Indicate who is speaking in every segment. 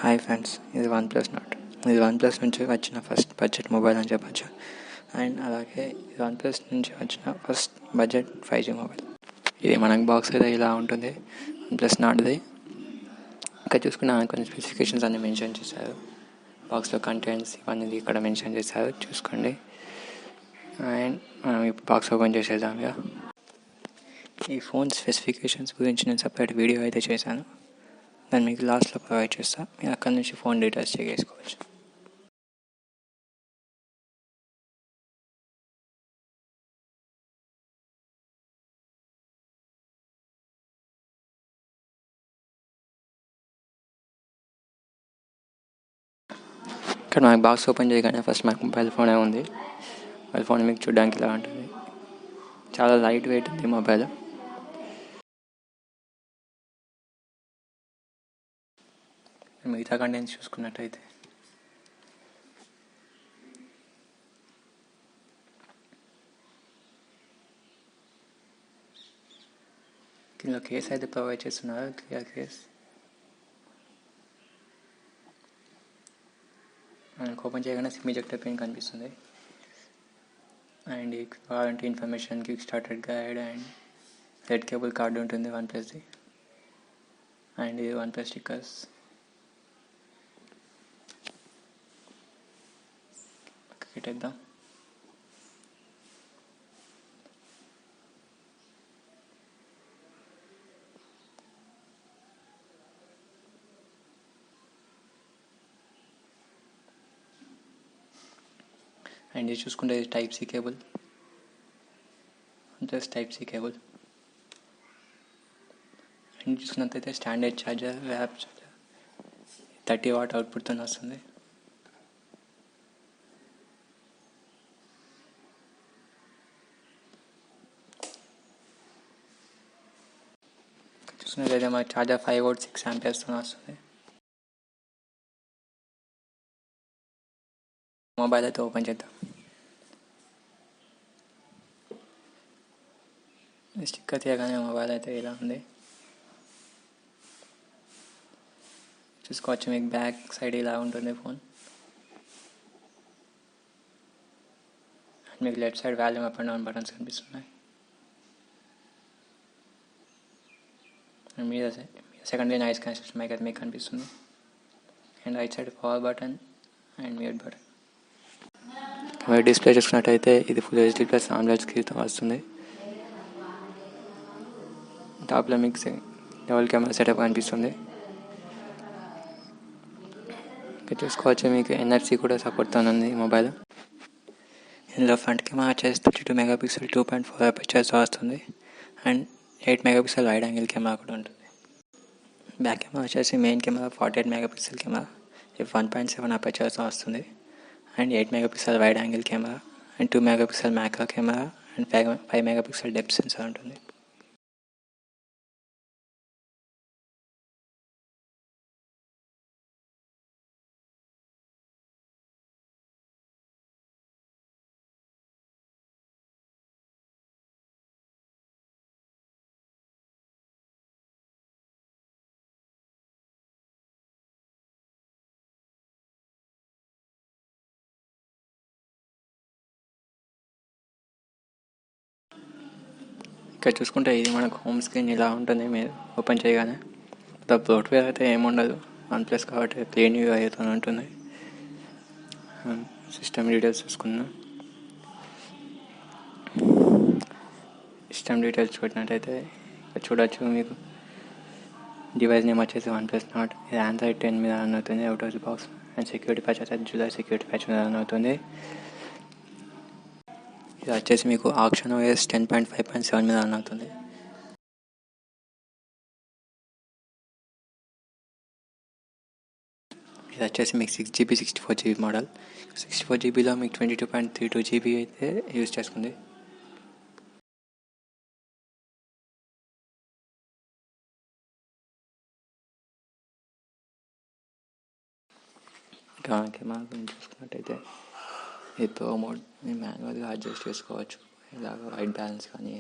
Speaker 1: Hi friends, ఇది OnePlus Nord. ఇది OnePlus నుంచి వచ్చిన ఫస్ట్ బడ్జెట్ మొబైల్ అని చెప్పచ్చు. అండ్ అలాగే ఇది OnePlus నుంచి వచ్చిన ఫస్ట్ బడ్జెట్ 5G మొబైల్. ఇది మనకు బాక్స్ అయితే ఇలా ఉంటుంది, OnePlus Nordది. ఇక్కడ చూసుకున్న కొన్ని స్పెసిఫికేషన్స్ అన్నీ మెన్షన్ చేశారు. బాక్స్లో కంటెంట్స్ ఇవన్నీ ఇక్కడ మెన్షన్ చేశారు, చూసుకోండి. అండ్ మనం ఇప్పుడు బాక్స్ ఓపెన్ చేసేద్దాం. ఈ ఫోన్ స్పెసిఫికేషన్స్ గురించి నేను సపరేట్ వీడియో అయితే చేశాను, దాన్ని మీకు లాస్ట్లో ప్రొవైడ్ చేస్తాను. మీరు అక్కడ నుంచి ఫోన్ డీటెయిల్స్ చెక్ చేసుకోవచ్చు. ఇక్కడ మనకి బాక్స్ ఓపెన్ చేయగానే ఫస్ట్ మనకు మొబైల్ ఫోనే ఉంది. మొబైల్ ఫోన్ మీకు చూడడానికి ఇలా ఉంటుంది. చాలా లైట్ వెయిట్ ఉంది మొబైల్. మిగతా కంటెంట్స్ చూసుకున్నట్టయితే దీనిలో కేస్ అయితే ప్రొవైడ్ చేస్తున్నారు, క్లియర్ కేస్. మనకు ఓపెన్ చేయగానే సిమ్ ఎజెక్టర్ పిన్ కనిపిస్తుంది. And warranty information, quick started guide and red cable card ఉంటుంది OnePlusది. అండ్ ఇది OnePlus స్టిక్కర్స్. పెట్టేద్దాం. అండ్ ఇది చూసుకుంటే type C cable, OnePlus type C cable. And చూసుకున్నట్టయితే standard charger, rap charger, 30W అవుట్పుట్తో వస్తుంది. చూసుకున్నట్లయితే మన ఛార్జర్ 5V 6A వస్తుంది. మొబైల్ అయితే ఓపెన్ చేద్దాం. స్టిక్కర్ తీయగానే మొబైల్ అయితే ఇలా ఉంది, చూసుకోవచ్చు. మీకు బ్యాక్ సైడ్ ఇలా ఉంటుంది ఫోన్. మీకు left side volume up and down buttons కనిపిస్తున్నాయి. మీద సెకండరీ నాయిస్ క్యాన్సిలేషన్ మైక్ అయితే మీకు కనిపిస్తుంది. And right side power button and mute button. మీరు డిస్ప్లే చూసుకున్నట్టయితే ఇది ఫుల్ HD ప్లస్ AMOLED స్క్రీన్తో వస్తుంది. టాప్లో మీకు డబుల్ కెమెరా సెటప్ కనిపిస్తుంది. ఇక్కడ చూసుకోవచ్చు, మీకు NFC కూడా సపోర్ట్తో ఉంది మొబైల్. ఇందులో ఫ్రంట్ కెమెరా వచ్చేసి 32 MP 2.4 అపర్చర్తో వస్తుంది. And 8 MP wide angle camera కూడా ఉంటుంది. బ్యాక్ కెమెరా వచ్చేసి మెయిన్ కెమెరా 48 MP కెమెరా 1.7 అపర్చర్తో వస్తుంది. And 8 MP wide angle camera and 2 MP macro camera and 5 MP depth censor ఉంటుంది. ఇక్కడ చూసుకుంటే ఇది మనకు హోమ్ స్క్రీన్ ఇలా ఉంటుంది. మీరు ఓపెన్ చేయగానే సాఫ్ట్వేర్ అయితే ఏముండదు, OnePlus కాబట్టి క్లీన్ వ్యూ అయితే ఉంటుంది. సిస్టమ్ డీటెయిల్స్ చూసుకున్నాం. సిస్టమ్ డీటెయిల్స్ పెట్టినట్టయితే ఇక్కడ చూడొచ్చు. మీకు డివైస్ నేమ్ వచ్చేసి OnePlus Nord. ఇది Android 10 మీద రన్ అవుతుంది out of the box. And security patch వచ్చేసి జూలై సెక్యూరిటీ ప్యాచ్ మీద రన్ అవుతుంది. ఇది వచ్చేసి మీకు ఆక్షన్ OS 10.5.7 మీద రన్ అవుతుంది. ఇది వచ్చేసి మీకు 6GB 64GB మోడల్. 64GBలో మీకు 22.32GB అయితే యూజ్ చేసుకుంది. ఇంకా కెమెరా గురించి చూసుకున్నట్టయితే ఇది ప్రో మోడ్, మీరు మాన్యువల్గా అడ్జస్ట్ చేసుకోవచ్చు. ఇలాగ వైట్ బ్యాలెన్స్ కానీ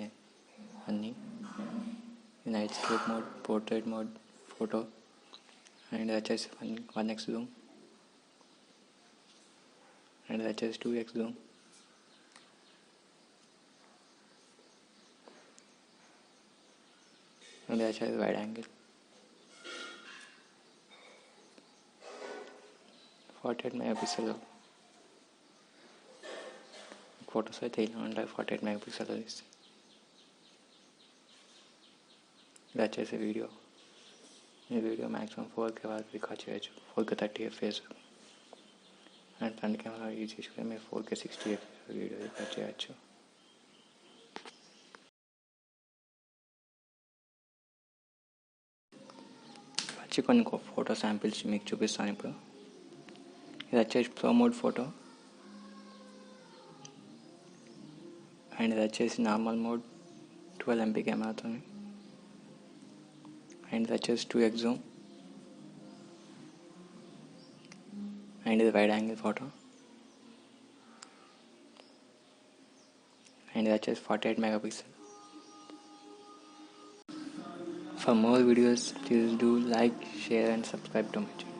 Speaker 1: అన్నీ. Nightscape mode, portrait mode, photo and ఇది వచ్చేసి 1x జూమ్, అండ్ ఇది వచ్చేసి 2x జూమ్, అండ్ ఇది వచ్చేసి వైడ్ యాంగిల్, 48 మెగాపిక్సెల్ ఫొటోస్ అయితే ఇలా ఉంటాయి. 48 మెగాపిక్సెల్ తీస్తే. ఇది వచ్చేసి వీడియో. ఈ వీడియో మ్యాక్సిమం 4K వరకు రికార్డ్ చేయొచ్చు. 4K 30 FPS. And front camera use చేసుకుని మీరు 4K 60 FPS వీడియో రికార్డ్ చేయొచ్చు. వచ్చి కొన్ని ఫోటో శాంపిల్స్ మీకు చూపిస్తాను ఇప్పుడు. ఇది వచ్చేసి ప్రో మోడ్ ఫోటో, అండ్ ఇది వచ్చేసి నార్మల్ మోడ్ 12 MP కెమెరాతో, అండ్ ఇది వచ్చేసి 2x జూమ్, అండ్ ఇది వైడ్ యాంగిల్ ఫోటో, అండ్ ఇది వచ్చేసి 48 megapixel. For more videos, please do like, share and subscribe to my channel.